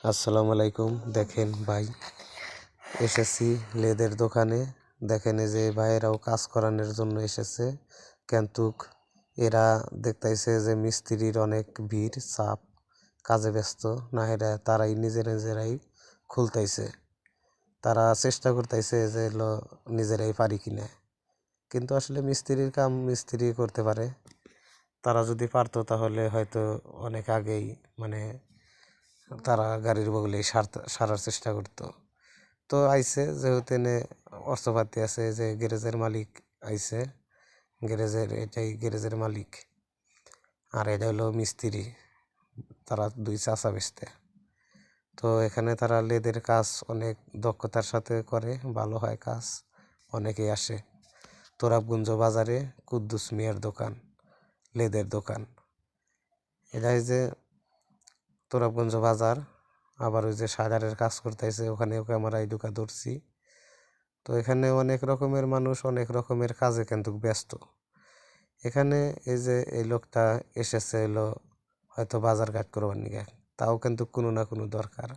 আসসালামু আলাইকুম। দেখেন ভাই, এসেছি লেদের দোকানে। দেখেন এই যে ভাইয়েরাও কাজ করানোর জন্য এসেছে, কিন্তু এরা দেখতেছে যে মিস্ত্রির অনেক ভিড়, চাপ, কাজে ব্যস্ত না, এরা তারাই নিজেরাই খুলতেছে। তারা চেষ্টা করতেছে যে নিজেরাই পারি কিনা, কিন্তু আসলে মিস্ত্রির কাম মিস্ত্রি করতে পারে। তারা যদি পারতো তাহলে হয়তো অনেক আগেই তারা গাড়ির বগলেই সারার চেষ্টা করতো। তো আইছে যেহেতু এনে অর্থপাতি আছে, যে গ্যারেজের মালিক আইছে, এটাই গ্যারেজের মালিক, আর এটা হলো মিস্ত্রি। তারা দুই চাচা বেচতে। তো এখানে তারা লেদের কাজ অনেক দক্ষতার সাথে করে, ভালো হয় কাজ, অনেকেই আসে। তোরাবগঞ্জ বাজারে কুদ্দুস মিয়ার দোকান, লেদের দোকান। এটাই যে তোরাবগঞ্জ বাজার। আবার ওই যে সাজারের কাজ করতেছে, ওখানেও ক্যামেরায় ঢুকা ধরছি। তো এখানে অনেক রকমের মানুষ অনেক রকমের কাজে কিন্তু ব্যস্ত। এখানে এই যে এই লোকটা এসেছে এলো হয়তো বাজার ঘাট করবার নিয়ে, তাও কিন্তু কোনো না কোনো দরকার।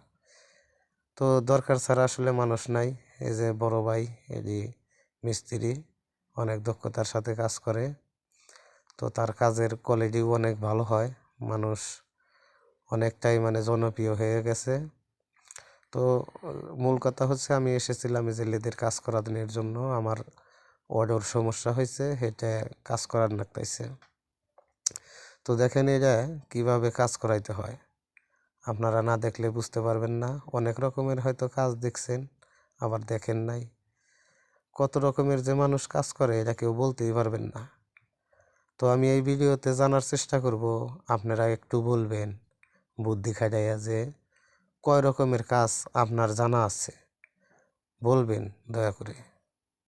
তো দরকার ছাড়া আসলে মানুষ নাই। এই যে বড় ভাই, এই মিস্ত্রি, অনেক দক্ষতার সাথে কাজ করে। তো তার কাজের কোয়ালিটিও অনেক ভালো হয়। মানুষ অনেকটাই জনপ্রিয় হয়ে গেছে। তো মূল কথা হচ্ছে, আমি এসেছিলাম এই যে লেদের কাজ করানোর জন্য। আমার অর্ডার সমস্যা হয়েছে, এটা কাজ করার লাগতেছে। তো দেখেন এটা কিভাবে কাজ করাইতে হয়, আপনারা না দেখলে বুঝতে পারবেন না। অনেক রকমের হয়তো কাজ দেখছেন, আবার দেখেন নাই। কত রকমের যে মানুষ কাজ করে এটা কেউ বলতেই পারবেন না। তো আমি এই ভিডিওতে জানার চেষ্টা করব, আপনারা একটু বলবেন বুদ্ধি খাটাইয়া যে কয় রকমের কাজ আপনার জানা আছে, বলবেন দয়া করে।